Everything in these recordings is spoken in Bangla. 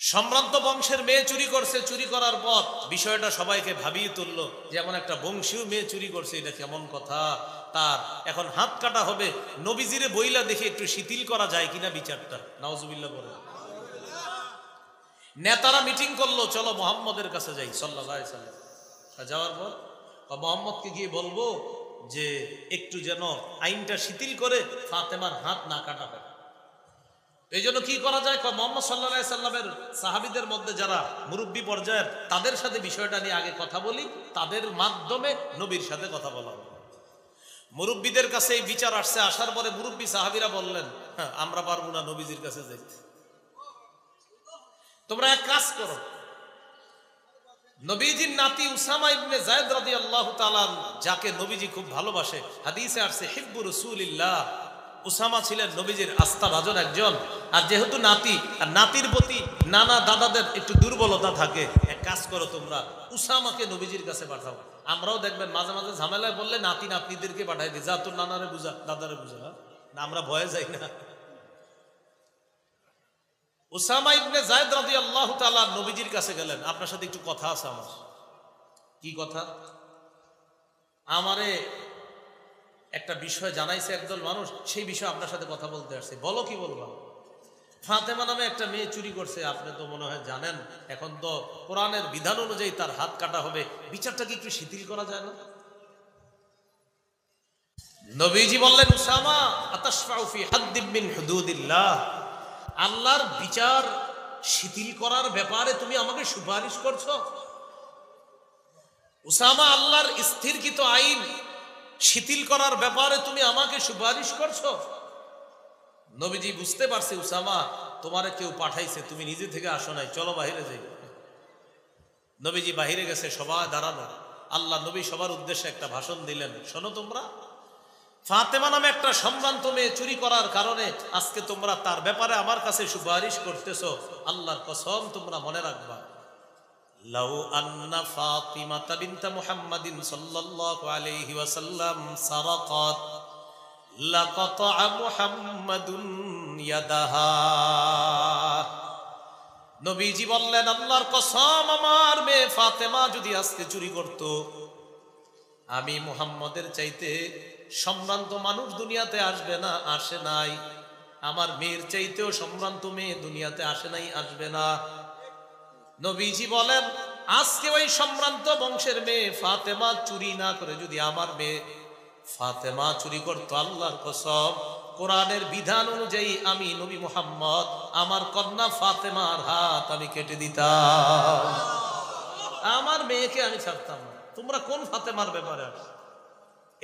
সম্ভ্রান্ত বংশের মেয়ে চুরি করছে, চুরি করার পর বিষয়টা সবাইকে ভাবিয়ে তুললো যে এমন একটা বংশীয় মেয়ে চুরি করছে, এটা কেমন কথা, তার এখন হাত কাটা হবে। নবীজিরে বইলা দেখে একটু শিথিল করা যায় কিনা বিচারটা, নাউজুবিল্লাহ বলে। নেতারা মিটিং করলো, চলো মোহাম্মদের কাছে যাই সাল্লাল্লাহু আলাইহি সাল্লাম। যাওয়ার পর মোহাম্মদকে গিয়ে বলবো যে একটু যেন আইনটা শিথিল করে ফাতেমার হাত না কাটা হয়। এই জন্য কি করা যায়, মোহাম্মদ সাল্লাল্লাহু আলাইহি সাল্লামের সাহাবীদের মধ্যে যারা মুরব্বী পর্যায়ের, তাদের সাথে বিষয়টা নিয়ে আগে কথা বলি, তাদের মাধ্যমে নবীর সাথে কথা বলা হবে। মুরব্বীদের কাছে এই বিচার আসছে, আসার পরে মুরব্বী সাহাবীরা বললেন, হ্যাঁ আমরা পারবো না নবীজির কাছে যাইতে, তোমরা এক কাজ করো। নবীজির নাতি উসামা ইবনে যায়েদ রাদিয়াল্লাহু তাআলা, যাকে নবীজি খুব ভালোবাসে, হাদিসে আসছে হিব্বু রাসূলিল্লাহ, উসামা ছিলেন নবীজির আস্থাভাজন একজন। আর যেহেতু নাতি, আর নাতির প্রতি নানা দাদাদের একটু দুর্বলতা থাকে, এক কাজ করো তোমরা উসামাকে নবীজির কাছে পাঠাও। আমরাও দেখবেন মাঝে মাঝে ঝামেলায় বললে নাতি নাতনিদেরকে পাঠাই দিই, যা তোর নানারে বুঝা, দাদারে বুঝা, না আমরা ভয়ে যাই না। উসামা ইবনে যায়েদ রাদিয়াল্লাহু তাআলা নবীজির কাছে গেলেন, আপনার সাথে একটু কথা আছে আমার। কি কথা? আমারে একটা বিষয় জানাইছে একদল মানুষ, সেই বিষয়ে আপনার সাথে কথা বলতে আসছে। বলো, কি বলবা? ফাতেমা নামে একটা মেয়ে চুরি করছে, আপনি তো মনে হয় জানেন, এখন তো কোরআনের বিধান অনুযায়ী তার হাত কাটা হবে, বিচারটা কি একটু শিথিল করা যায় না? নবীজি বললেন, উসামা আতাশফাউ ফি হাদ্দিম মিন হুদুদিল্লাহ, আল্লাহর বিচার শিথিল করার ব্যাপারে তুমি আমাকে সুপারিশ করছো? উসামা, আল্লাহর স্থিরকৃত আইন শিথিল করার ব্যাপারে তুমি আমাকে সুপারিশ করছো? নবীজি বুঝতে পারছে উসামা তোমারে কেউ পাঠাইছে, তুমি নিজে থেকে আসো নাই, চলো বাহিরে যাই। নবীজি বাহিরে গেছে, সবাই দাঁড়ানো। আল্লাহ নবী সবার উদ্দেশ্যে একটা ভাষণ দিলেন, শোনো তোমরা, ফাতেমা নামে একটা সম্ভ্রান্ত মেয়ে চুরি করার কারণে আজকে তোমরা তার ব্যাপারে আমার কাছে সুপারিশ করতেছো। আল্লাহর কসম তোমরা মনে রাখবা, লাউ আন্না ফাতিমাতা বিনতা মুহাম্মাদিন সাল্লাল্লাহু আলাইহি ওয়াসাল্লাম সারাকাত লাকাতা মুহাম্মাদুন ইয়াদাহা। নবীজি বললেন, আল্লাহর কসম, আমার মেয়ে ফাতেমা যদি আজকে চুরি করত, আমি মুহাম্মদের চাইতে সম্ভ্রান্ত মানুষ দুনিয়াতে আসবে না, আসে নাই। আমার মেয়ের চাইতেও সম্ভ্রান্ত মেয়ে দুনিয়াতে আসে নাই, আসবে না। নবীজি বলেন, আজকে ওই সম্ভ্রান্ত বংশের মেয়ে ফাতেমা চুরি না করে যদি আমার মেয়ে ফাতেমা চুরি করতো, আল্লাহর কসম, কোরআনের বিধান অনুযায়ী আমি নবী মুহাম্মদ আমার কন্যা ফাতেমার হাত আমি কেটে দিতাম, আমার মেয়েকে আমি ছাড়তাম না। তোমরা কোন ফাতেমার ব্যাপারে?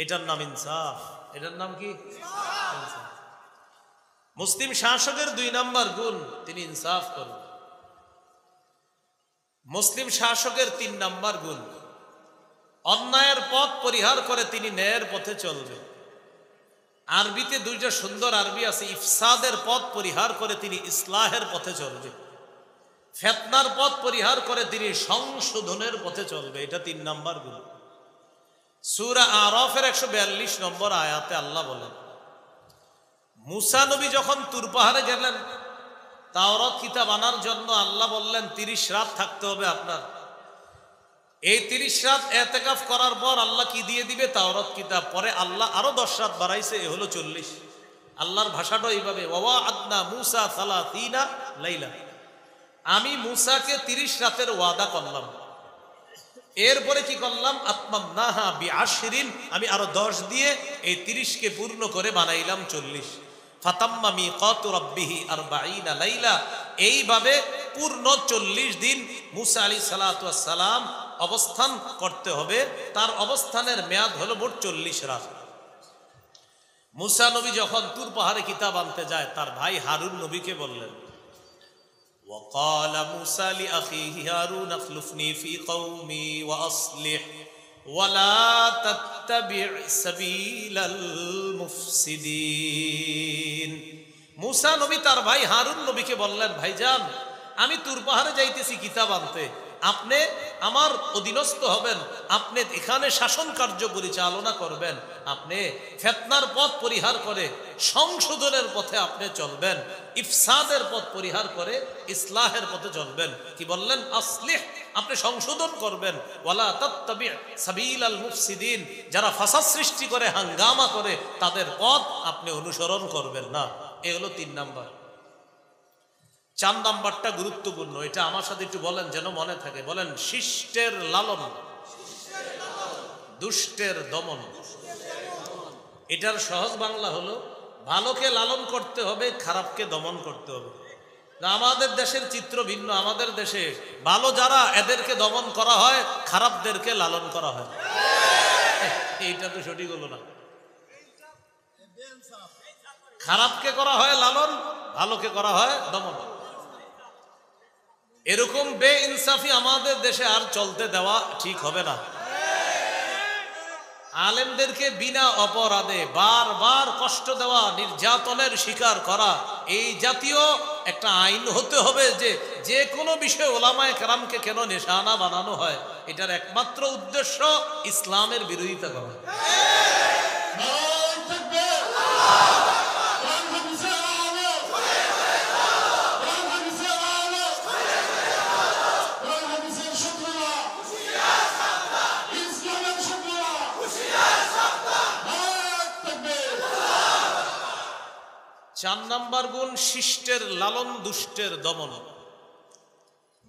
এটার নাম ইনসাফ। এটার নাম কি? মুসলিম শাসকের 2 নম্বর গুণ, তিনি ইনসাফ করেন। মুসলিম শাসকের 3 নম্বর গুণ, অন্যায়ের পথ পরিহার করে তিনি ন্যায়ের পথে চলবে। আরবিতে 2টা সুন্দর আরবি আছে, ইফসাদের পথ পরিহার করে তিনি ইসলাহের পথে চলবে, ফিতনার পথ পরিহার করে তিনি সংশোধনের পথে চলবে। এটা 3 নম্বর গুণ। সূরা আরাফের 142 নম্বর আয়াতে আল্লাহ বলেন, মুসা নবী যখন তুর পাহাড়ে গেলেন তাওরাত কিতাব আনার জন্য, আল্লাহ বললেন 30 রাত থাকতে হবে আপনার। এই 30 রাত ইতিকাফ করার পর আল্লাহ কি দিয়ে দিবে? তাওরাত কিতাব। পরে আল্লাহ আরো 10 রাত বাড়াইছে, এ হলো 40। আল্লাহর ভাষাটা এইভাবে, ওয়া আদনা মুসা 30 লাইলা, আমি মুসাকে 30 রাতের ওয়াদা করলাম। এরপরে কি করলাম? আতমামনাহা বিআশরিন, আমি আরো 10 দিয়ে এই 30 কে পূর্ণ করে বানাইলাম 40। ফাতাম্মা মিকাতু রাব্বিহি 40 লাইলা, এইভাবে পূর্ণ 40 দিন মুসা আলাইহিস সালাতু ওয়াস সালাম অবস্থান করতে হবে। তার অবস্থানের মেয়াদ হলো মোট 40 রাত। মুসা নবী যখন তুর পাহাড়ে কিতাব আনতে যায়, তার ভাই হারুন নবীকে বললেন, وقال موسى لأخيه هارون اخلفني في قومي وأصلح ولا تتبع سبيل المفسدين। মুসা নবী তার ভাই হারুন নবীকে বললেন, ভাইজান আমি তুর পাহাড়ে যাইতেছি কিতাব আনতে, আপনি আমার অধীনস্থ হবেন, আপনি এখানে শাসন কার্য পরিচালনা করবেন, আপনি ফিতনার পথ পরিহার করে সংশোধনের পথে আপনি চলবেন, ইফসাদের পথ পরিহার করে ইসলাহের পথে চলবেন। কি বললেন? আসলিহ, আপনি সংশোধন করবেন। ওয়ালা তাত্তাবি সাবিলাল মুফসিদিন, যারা ফাসাদ সৃষ্টি করে হাঙ্গামা করে তাদের পথ আপনি অনুসরণ করবেন না। এই হলো 3 নাম্বার। 4 নাম্বারটা গুরুত্বপূর্ণ, এটা আমার সাথে একটু বলেন যেন মনে থাকে। বলেন, শিষ্টের লালন, দুষ্টের দমন। এটার সহজ বাংলা হলো, ভালোকে লালন করতে হবে, খারাপকে দমন করতে হবে। আমাদের দেশের চিত্র ভিন্ন। আমাদের দেশে ভালো যারা, এদেরকে দমন করা হয়, খারাপদেরকে লালন করা হয়। এইটা তো সঠিক হলো না। খারাপকে করা হয় লালন, ভালোকে করা হয় দমন। এরকম বেইনসাফি আমাদের দেশে আর চলতে দেওয়া ঠিক হবে না। আলেমদেরকে বিনা অপরাধে বারবার কষ্ট দেওয়া, নির্যাতনের শিকার করা, এই জাতীয় একটা আইন হতে হবে যে যে কোনো বিষয়ে ওলামায়ে কেরামকে কেন নিশানা বানানো হয়, এটার একমাত্র উদ্দেশ্য ইসলামের বিরোধিতা করা। চার নাম্বার গুণ, শিষ্টের লালন, দুষ্টের দমন।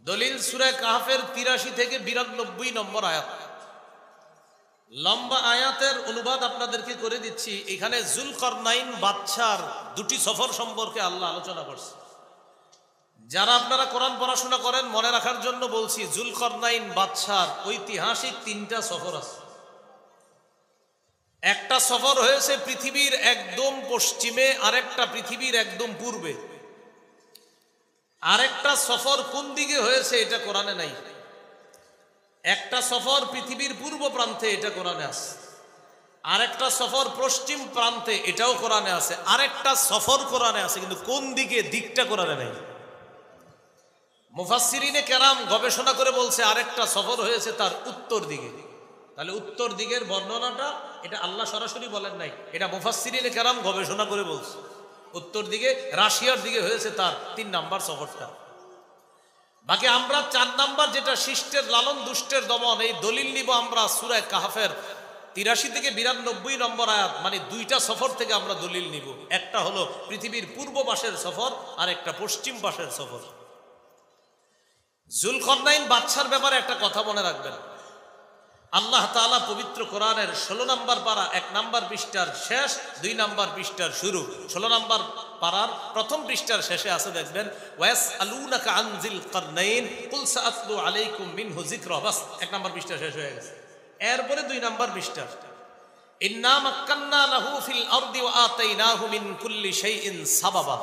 দলিল সূরা কাহফের 83 থেকে 92 নম্বর আয়াত। লম্বা আয়াতের অনুবাদ আপনাদেরকে করে দিচ্ছি। এখানে যুলকরনাইন বাদশার 2টি সফর সম্পর্কে আল্লাহ আলোচনা করছে। যারা আপনারা কোরআন পড়াশোনা করেন মনে রাখার জন্য বলছি, যুলকরনাইন বাদশার ঐতিহাসিক 3টা সফর আছে। একটা সফর হয়েছে পৃথিবীর একদম পশ্চিমে, আরেকটা পৃথিবীর একদম পূর্বে। আরেকটা সফর কোন দিকে হয়েছে এটা কোরআনে নাই। একটা সফর পৃথিবীর পূর্ব প্রান্তে, এটা কোরআনে আছে। আরেকটা সফর পশ্চিম প্রান্তে, এটাও কোরআনে আছে। আরেকটা সফর কোরআনে আছে, কিন্তু কোন দিকে, দিকটা কোরআনে নাই। মুফাসসিরিনে কেরাম গবেষণা করে বলছে আরেকটা সফর হয়েছে তার উত্তর দিকে। তাহলে উত্তর দিকের বর্ণনাটা এটা আল্লাহ সরাসরি বলেন নাই, এটা মুফাসসিরিনে কেরাম গবেষণা করে বলছে। উত্তর দিকে, রাশিয়ার দিকে হয়েছে তার 3 নাম্বার সফরটা। বাকি আমরা 4 নাম্বার, যেটা শিষ্টের লালন, দুষ্টের দমন, এই দলিল নিব আমরা সূরা কাহফের 83 থেকে 92 নম্বর আয়াত। মানে 2টা সফর থেকে আমরা দলিল নিব। একটা হলো পৃথিবীর পূর্ব পাশের সফর, আর একটা পশ্চিম পাশের সফর। যুলকরনাইন বাদশার ব্যাপারে একটা কথা মনে রাখবেন। আল্লাহ তাআলা পবিত্র কোরআনের 16 নম্বর পারা 1 নম্বর পৃষ্ঠার শেষ, 2 নম্বর পৃষ্ঠার শুরু, 16 নম্বর পারার প্রথম পৃষ্ঠার শেষে আছে, দেখবেন, ওয়াসআলুনাকা আন যিল করনাইন কুল সাআতলু আলাইকুম মিনহু যিকরা। বাস 1 নম্বর পৃষ্ঠা শেষ হয়ে গেছে। এরপরে 2 নম্বর পৃষ্ঠা, ইন্না মাক্কান্না লাহু ফিল আরদি ওয়া আতাইনাহু মিন কুল্লি শাইইন সাবাবা।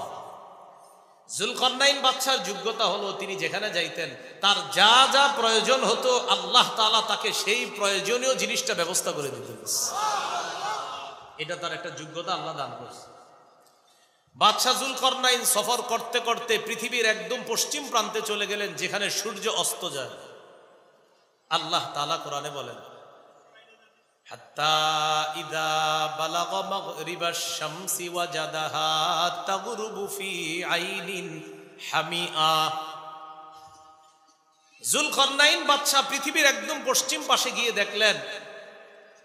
যুলকরনাইন বাদশার যোগ্যতা হলো তিনি যেখানে যাইতেন তার যা যা প্রয়োজন হতো আল্লাহ তাআলা তাকে সেই প্রয়োজনীয় জিনিসটা ব্যবস্থা করে দিতেন। এটা তার একটা যোগ্যতা আল্লাহ দান করেছে। বাদশা যুলকরনাইন সফর করতে করতে পৃথিবীর একদম পশ্চিম প্রান্তে চলে গেলেন, যেখানে সূর্য অস্ত যায়। আল্লাহ তাআলা কোরআনে বলেন, হাত্তা ইদা বালাগা মাগরিবাশ শামসি ওয়াজাদাহা তাগরুবু ফি আইনিন হামিআ। যুলকরনাইন বাদশা পৃথিবীর একদম পশ্চিম পাশে গিয়ে দেখলেন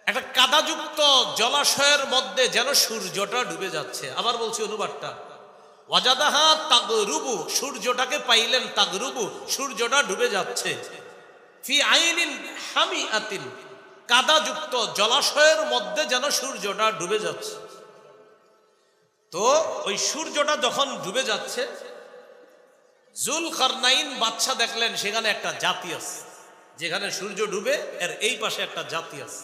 একটা কাদাযুক্ত জলাশয়ের মধ্যে যেন সূর্যটা ডুবে যাচ্ছে। আবার বলছি অনুবাদটা, ওয়াজাদাহা তাগরুবু, সূর্যটাকে পাইলেন, তাগরুবু, সূর্যটা ডুবে যাচ্ছে, ফি আইনিন হামিআতিন, কাদাযুক্ত জলাশয়ের মধ্যে যেন সূর্যটা ডুবে যাচ্ছে। তো ওই সূর্যটা যখন ডুবে যাচ্ছে, যুলকরনাইন বাদশা দেখলেন সেখানে একটা জাতি আছে, যেখানে সূর্য ডুবে এর এই পাশে একটা জাতি আছে।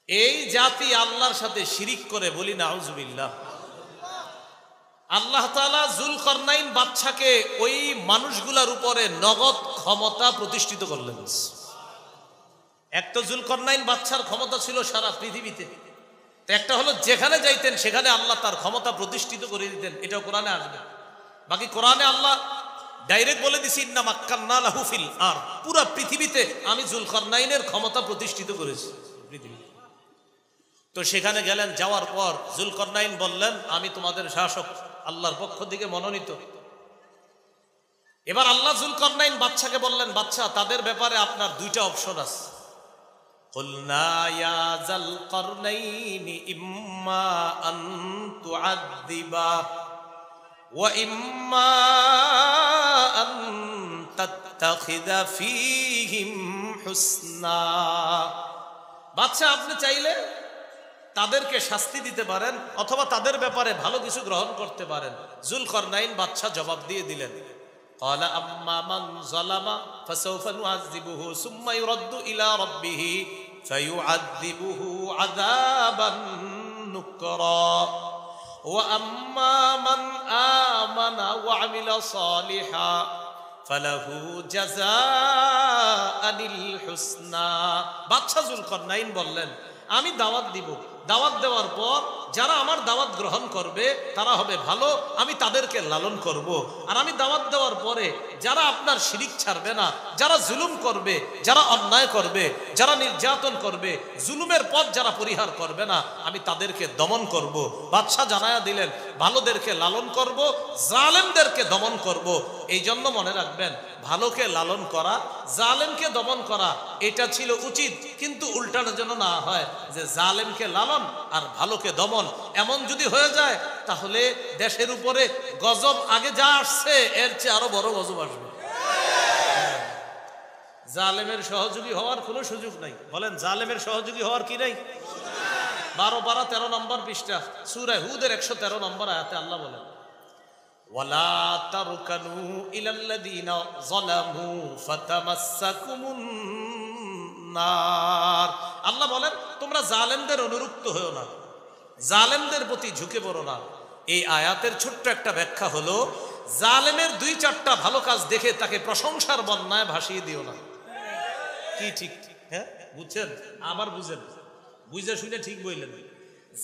এই জাতি আল্লাহর সাথে শিরিক করে, বলি নাউজুবিল্লাহ। আল্লাহ তাআলা যুলকরনাইন বাদশাকে ওই মানুষগুলার উপরে নগদ ক্ষমতা প্রতিষ্ঠিত করলেন। এক তো যুলকরনাইন বাদশার ক্ষমতা ছিল সারা পৃথিবীতে, তো একটা হলো যেখানে যাইতেন সেখানে আল্লাহ তার ক্ষমতা প্রতিষ্ঠিত করে দিতেন। এটাও কোরআনে আসবে। বাকি কোরআনে আল্লাহ ডাইরেক্ট বলে দিছি ইন্না মাক্কান্না লাহু ফিল আরদ, পুরো পৃথিবীতে আমি যুলকারনাইনের ক্ষমতা প্রতিষ্ঠিত করেছি পৃথিবীতে। তো সেখানে গেলেন, যাওয়ার পর যুলকারনাইন বললেন আমি তোমাদের শাসক, আল্লাহর পক্ষ থেকে মনোনীত। এবার আল্লাহ যুলকারনাইন বাদশাকে বললেন, বাদশা তাদের ব্যাপারে আপনার দুইটা অপশন আছে। কুলনা ইয়া যুলকারনাইন ইম্মা আন তুআযযিবা ওয়া ইম্মা আন তাত্তাখিযা ফীহিম হুসনা। বাদশা আপনি চাইলে তাদেরকে শাস্তি দিতে পারেন অথবা তাদের ব্যাপারে ভালো কিছু গ্রহণ করতে পারেন। যুলকারনাইন বাদশা জবাব দিয়ে দিলেন, قال أما من ظلم فسوف نعذبه ثم يرد إلى ربه فيعذبه عذابا نكرا وأما من آمن وعمل صالحا فله جزاء الحسنى। বাদশা যুলকারনাইন বললেন আমি দাওয়াত দিব, দাওয়াত দেওয়ার পর যারা আমার দাওয়াত গ্রহণ করবে তারা হবে ভালো, আমি তাদেরকে লালন করব। আর আমি দাওয়াত দেওয়ার পরে যারা আপনার শিরিক ছাড়বে না, যারা জুলুম করবে, যারা অন্যায় করবে, যারা নির্যাতন করবে, জুলুমের পথ যারা পরিহার করবে না, আমি তাদেরকে দমন করব। বাদশা জানায়া দিলেন ভালোদেরকে লালন করব, জালেমদেরকে দমন করব। এই জন্য মনে রাখবেন ভালোকে লালন করা, জালেমকে দমন করা এটা ছিল উচিত, কিন্তু উল্টানো যেন না হয় যে জালেমকে লালন আর ভালোকে দমন। এমন যদি হয়ে যায় তাহলে দেশের উপরে গজব আগে যা আসছে এর চেয়ে আরো বড় গজব আসবে। জালেমের সহযোগী হওয়ার কোনো সুযোগ নাই। বলেন জালেমের সহযোগী হওয়ার কি নাই? 12 পারা 13 নম্বর পৃষ্ঠা সূরা হুদের 113 নম্বর আয়াতে আল্লাহ বলেন, ওয়ালা তারকানু ইলাল্লাযীনা যালামু ফাতামাসসাকুমুন নার। আল্লাহ বলেন তোমরা জালেমদের অনুরক্ত হও না, জালেমদের প্রতি ঝুঁকে পড়ো না। এই আয়াতের ছোট্ট একটা ব্যাখ্যা হলো জালেমের 2-4টা ভালো কাজ দেখে তাকে প্রশংসার বন্যায় ভাসিয়ে দিও না। কি ঠিক? হ্যাঁ বুঝছেন? আবার বুঝেন, বুঝে শুনে ঠিক বললেন।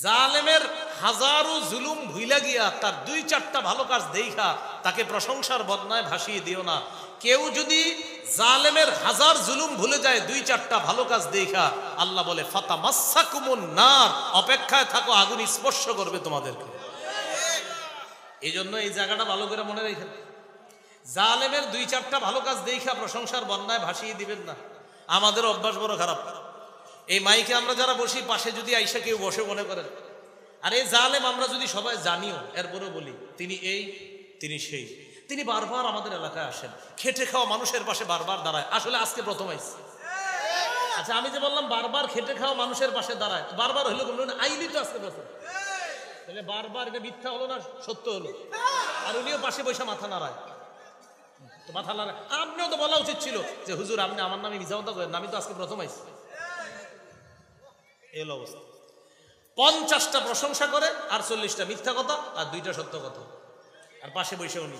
জালেমের হাজারো জুলুম ভুইলা গিয়া তার 2-4টা ভালো কাজ দেখা তাকে প্রশংসার বন্যায় ভাসিয়ে দিও না। কেউ যদি জালেমের হাজার জুলুম ভুলে যায় 2-4টা ভালো কাজ দেখা, আল্লাহ বলে ফাতামাসসাকুমুন নার, অপেক্ষায় থাকো আগুন স্পর্শ করবে তোমাদেরকে। এই জন্য এই জায়গাটা ভালো করে মনে রাখেন, জালেমের 2-4টা ভালো কাজ দেখা প্রশংসার বন্যায় ভাসিয়ে দিবেন না। আমাদের অভ্যাস বড় খারাপ। এই মাইকে আমরা যারা বসি, পাশে যদি আইসা কেউ বসে মনে করেন আর এই জালেম আমরা যদি সবাই জানিও, এরপরে বলি তিনি এই তিনি সেই, তিনি বারবার আমাদের এলাকায় আসেন, খেটে খাওয়া মানুষের পাশে বারবার দাঁড়ায়। আসলে আজকে প্রথম আইসি। আচ্ছা আমি যে বললাম বারবার খেটে খাওয়া মানুষের পাশে দাঁড়ায়, বারবার হইলো বললেন আইলি তো আজকে প্রথম, তাহলে বারবার এটা মিথ্যা হলো না সত্য হলো? আর উনিও পাশে বসে মাথা নাড়ায়, তো মাথা নাড়ায়। আপনিও তো বলা উচিত ছিল যে হুজুর আপনি আমার নামে মিথ্যা কথা করেন, আমি তো আজকে প্রথম আইসি। এই অবস্থা 50টা প্রশংসা করে আর 40টা মিথ্যা কথা আর 2টা সত্য কথা, আর পাশে বসে উনি।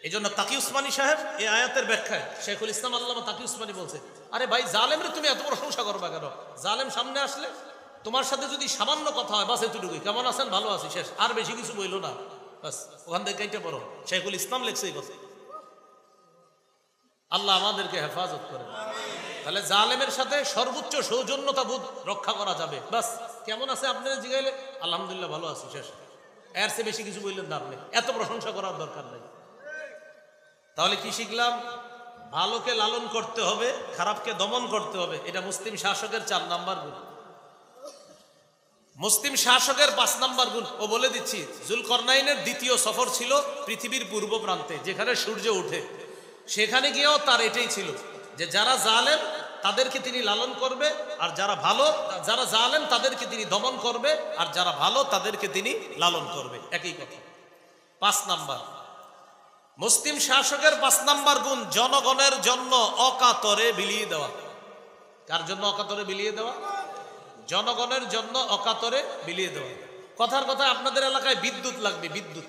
এই জন্য তাকি উসমানী সাহেব এই আয়াতের ব্যাখ্যায় শেখুল ইসলাম আল্লামা তাকি উসমানী বলছে, আরে ভাই জালেমরে তুমি এত প্রশংসা করবা কেন? জালেম সামনে আসলে তোমার সাথে যদি সামান্য কথা হয় বাস এতটুকুই, কেমন আছেন, ভালো আছি, শেষ, আর বেশি কিছু বইলো না, বাস ওখান থেকে কাইটা পড়ো। শেখুল ইসলাম লেখছে এই কথা। আল্লাহ আমাদেরকে হেফাজত করেন। তাহলে জালেমের সাথে সর্বোচ্চ সৌজন্যতা বোধ রক্ষা করা যাবে। বাস কেমন আছে আপনারা জিগাইলে আলহামদুলিল্লাহ ভালো আছি, শেষ, এর চেয়ে বেশি কিছু বললেন না আপনি, এত প্রশংসা করার দরকার নেই। তাহলে কি শিখলাম? ভালোকে লালন করতে হবে, খারাপকে দমন করতে হবে। এটা মুসলিম শাসকের 4 নাম্বার গুণ। মুসলিম শাসকের 5 নাম্বার গুণ ও বলে দিচ্ছি। যুলকারনাইনের দ্বিতীয় সফর ছিল পৃথিবীর পূর্ব প্রান্তে, যেখানে সূর্য ওঠে। সেখানে গিয়েও তার এটাই ছিল যে যারা জালেম তাদেরকে তিনি লালন করবে, আর যারা ভালো, যারা জালেম তাদেরকে তিনি দমন করবে, আর যারা ভালো তাদেরকে তিনি লালন করবে, একই কথা। 5 নাম্বার মুসলিম শাসকের 5 নাম্বার গুণ জনগণের জন্য অকাতরে বিলিয়ে দেওয়া। কার জন্য অকাতরে বিলিয়ে দেওয়া? জনগণের জন্য অকাতরে বিলিয়ে দেওয়া। কথার কথা আপনাদের এলাকায় বিদ্যুৎ লাগবে, বিদ্যুৎ।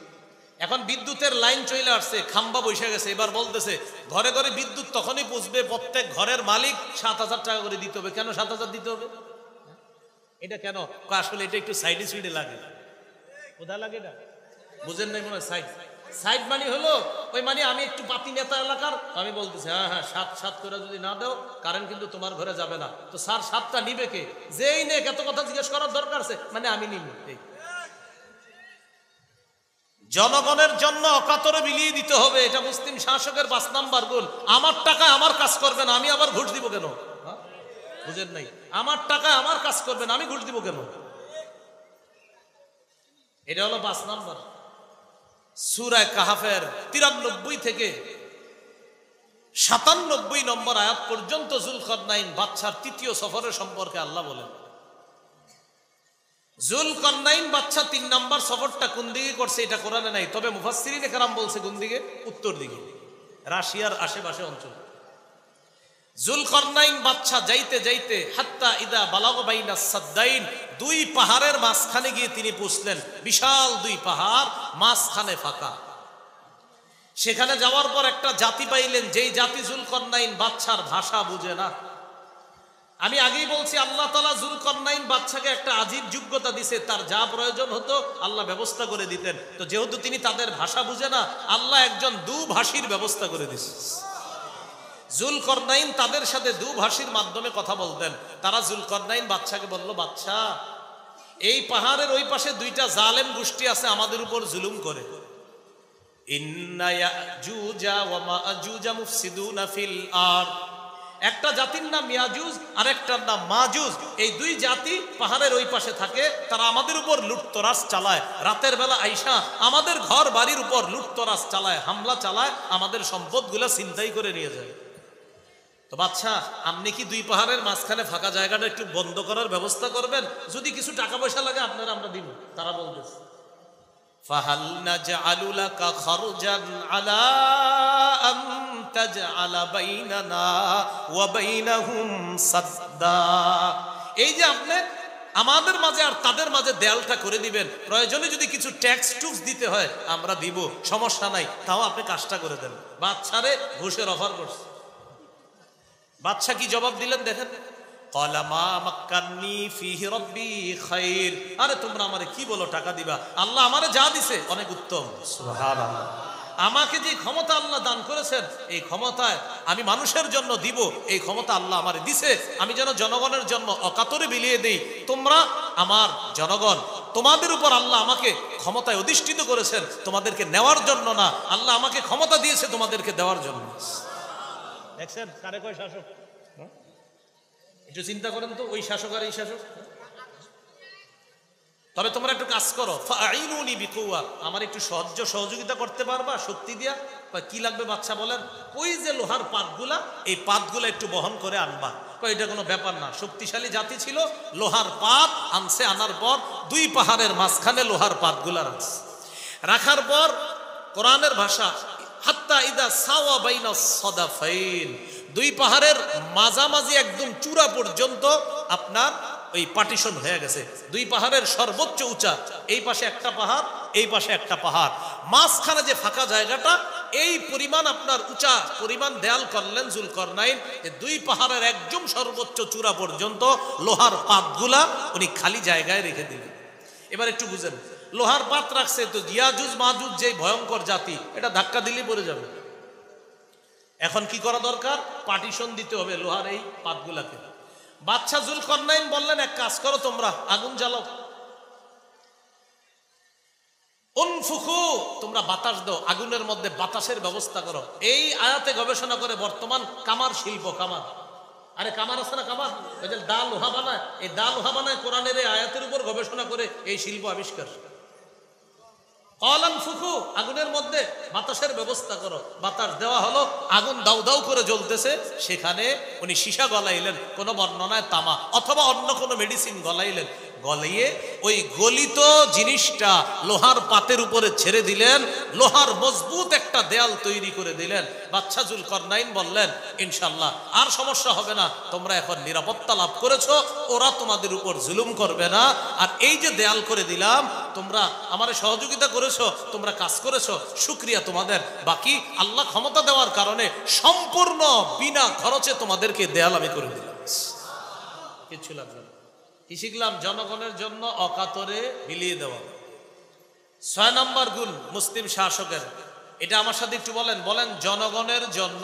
এখন বিদ্যুতের লাইন চলে আসছে, খাম্বা বসে গেছে। এবার বলতেছে ঘরে ঘরে বিদ্যুৎ তখনই পৌঁছবে প্রত্যেক ঘরের মালিক 7,000 টাকা করে দিতে হবে। কেন 7,000 দিতে হবে? এটা কেন? আসলে এটা একটু সাইডে সুইডে লাগে। কোথায় লাগে? না বুঝেন নাই মনে হয়? সাইড সাইড মানে হলো ওই মানে আমি একটু পাতি নেতা এলাকার, আমি বলতেছি হ্যাঁ হ্যাঁ 7 করে যদি না দাও কারেন্ট কিন্তু তোমার ঘরে যাবে না। তো স্যার 7টা নিবে কে? যেই নে, এত কথা জিজ্ঞেস করার দরকার আছে? মানে আমি নিব। এই জনগণের জন্য অকাতরে বিলিয়ে দিতে হবে, এটা মুসলিম শাসকের 5 নাম্বার গুণ। আমার টাকায় আমার কাজ করবে না, আমি আবার ঘুষ দিব কেন? বুঝেন নাই? আমার টাকায় আমার কাজ করবে না, আমি ঘুষ দিব কেন? এটা হলো 5 নাম্বার। সূরা কাহাফের 93 থেকে 97 নম্বর আয়াত পর্যন্ত যুলকারনাইন বাদশার 3য় সফরের সম্পর্কে আল্লাহ বলেন। যুলকারনাইন বাদশা 3 নম্বর সফরটা কোন দিকে করছে এটা কোরআনে নাই, তবে মুফাসসিরিনে কেরাম বলছে কোন দিকে? উত্তর দিকে, রাশিয়ার আশেপাশে অঞ্চল। যুলকারনাইন বাদশা যাইতে যাইতে হাত্তা ইদা বালাগ বাইনা সাদ্দাইন, 2 পাহাড়ের মাঝখানে গিয়ে তিনি পৌঁছলেন। বিশাল 2 পাহাড়, মাঝখানে ফাঁকা। সেখানে যাওয়ার পর একটা জাতি পাইলেন, যেই জাতি যুলকারনাইন বাদশার ভাষা বুঝে না। আমি আগেই বলছি আল্লাহ তাআলা যুলকারনাইন বাদশাকে একটা আজীব যোগ্যতা দিছে, তার যা প্রয়োজন হতো আল্লাহ ব্যবস্থা করে দিতেন। তো যেহেতু তিনি তাদের ভাষা বুঝে না, আল্লাহ একজন দুভাষীর ব্যবস্থা করে দিছে। যুলকারনাইন তাদের সাথে দুভাষীর মাধ্যমে কথা বলতেন। তারা যুলকারনাইন বাদশাকে বলল, বাদশা এই পাহাড়ের ওই পাশে 2টা জালেম গোষ্ঠী আছে, আমাদের উপর জুলুম করে। ইন্না ইয়াজুজা ওয়া মাজুজা মুফসিদুনা ফিল আরদ, একটা জাতির নাম ইয়াজুজ আর একটার নাম মাজুজ। এই 2 জাতি পাহাড়ের ওই পাশে থাকে, তারা আমাদের উপর লুটতরাজ চালায়। রাতের বেলা আইসা আমাদের ঘর বাড়ির উপর লুটতরাজ চালায়, হামলা চালায়, আমাদের সম্পদগুলা ছিনতাই করে নিয়ে যায়। তো বাদশা, আপনি কি 2 পাহাড়ের মাঝখানে ফাঁকা জায়গাটা একটু বন্ধ করার ব্যবস্থা করবেন? যদি কিছু টাকা পয়সা লাগে আপনারা আমরা দিব। তারা বলতেছে, ফাহাল নাজআলু লাকা খারজান আলা আন তাজআলা বাইনানা ওয়া বাইনাহুম সাদ্দা, এই যে আপনি আমাদের মাঝে আর তাদের মাঝে দেয়ালটা করে দিবেন, প্রয়োজনে যদি কিছু ট্যাক্স টুক্স দিতে হয় আমরা দিব, সমস্যা নাই, তাও আপনি কাজটা করে দেন। বাদশারে ঘুষের অফার করছে। বাদশা কি জবাব দিলেন দেখেন, ক্বালা মা মাক্কান্নী ফীহি রাব্বী খায়র, আরে তোমরা আমারে কি বলো টাকা দিবা? আল্লাহ আমারে যা দিছে অনেক উত্তম। সুবহানাল্লাহ। আমাকে যে ক্ষমতা আল্লাহ দান করেছেন, এই ক্ষমতায় আমি মানুষের জন্য দিব, এই ক্ষমতা আল্লাহ আমারে দিছে, আমি যেন জনগণের জন্য অকাতরে বিলিয়ে দেই। তোমরা আমার জনগণ, তোমাদের উপর আল্লাহ আমাকে ক্ষমতায় অধিষ্ঠিত করেছেন তোমাদেরকে নেওয়ার জন্য না, আল্লাহ আমাকে ক্ষমতা দিয়েছে তোমাদেরকে দেওয়ার জন্য। দেখছেন কারে কয় শাসক? একটু চিন্তা করেন তো, ওই শাসক আর এই শাসক। তবে তোমরা একটু কাজ করো, ফাআইনুনি বিকুওয়া, আমার একটু সহযোগিতা করতে পারবা শক্তি দিয়া? কি লাগবে বাদশা বলেন? ওই যে লোহার পাতগুলা, এই পাতগুলা একটু বহন করে আনবা। এটা কোনো ব্যাপার না, শক্তিশালী জাতি ছিল, লোহার পাত আনছে। আনার পর 2 পাহাড়ের মাঝখানে লোহার পাতগুলা রাখছে। রাখার পর কোরআনের ভাষা, হাত্তা ইদা সাওয়া বাইনা সাদাফাইন, 2 পাহাড়ের মাঝামাঝি একদম চূড়া পর্যন্ত আপনার ওই পার্টিশন হয়ে গেছে। 2 পাহাড়ের সর্বোচ্চ উঁচা, এই পাশে একটা পাহাড়, এই পাশে একটা পাহাড়, মাঝখানে যে ফাঁকা জায়গাটা, এই পরিমাণ আপনার উঁচা পরিমাণ দেয়াল করলেন যুলকারনাইন। এই 2 পাহাড়ের একদম সর্বোচ্চ চূড়া পর্যন্ত লোহার পাতগুলা উনি খালি জায়গায় রেখে দিলেন। এবার একটু বুঝেন, লোহার পাত রাখছে তো ইয়াজুজ মাজুজ যে ভয়ঙ্কর জাতি, এটা ধাক্কা দিলেই পড়ে যাবে। এখন কি করা দরকার? পার্টিশন দিতে হবে লোহার এই পাতগুলাকে। বাদশা যুলকারনাইন বললেন, এক কাজ করো, তোমরা আগুন জ্বালাও, উনফুখু, তোমরা বাতাস দাও, আগুনের মধ্যে বাতাসের ব্যবস্থা করো। এই আয়াতে গবেষণা করে বর্তমান কামার শিল্প, কামার, আরে কামার আছে না, কামার, ওই যে দা লোহা বানায়, এই দা লোহা বানায় কোরআনের এই আয়াতের উপর গবেষণা করে এই শিল্প আবিষ্কার। ফুকু, আগুনের মধ্যে বাতাসের ব্যবস্থা করো। বাতাস দেওয়া হলো, আগুন দাউ দাউ করে জ্বলতেছে। সেখানে উনি সীসা গলাইলেন, কোনো বর্ণনায় তামা অথবা অন্য কোনো মেডিসিন গলাইলেন। গলিয়ে ওই গলিত জিনিসটা লোহার পাতের উপরে ছেড়ে দিলেন, লোহার মজবুত একটা দেয়াল তৈরি করে দিলেন। বাদশা যুলকারনাইন বললেন, ইনশাল্লাহ আর সমস্যা হবে না, তোমরা এখন নিরাপত্তা লাভ করেছো, ওরা তোমাদের উপর জুলুম করবে না। আর এই যে দেয়াল করে দিলাম, তোমরা আমারে সহযোগিতা করেছো, তোমরা কাজ করেছো, শুকরিয়া তোমাদের। বাকি আল্লাহ ক্ষমতা দেওয়ার কারণে সম্পূর্ণ বিনা খরচে তোমাদেরকে দেয়াল আমি করে দিলাম, কিছু লাগবে না। কি শিখলাম? জনগণের জন্য অকাতরে বিলিয়ে দেওয়া। ছয় নম্বর গুণ মুসলিম শাসকের, এটা আমার সাথে একটু বলেন, বলেন জনগণের জন্য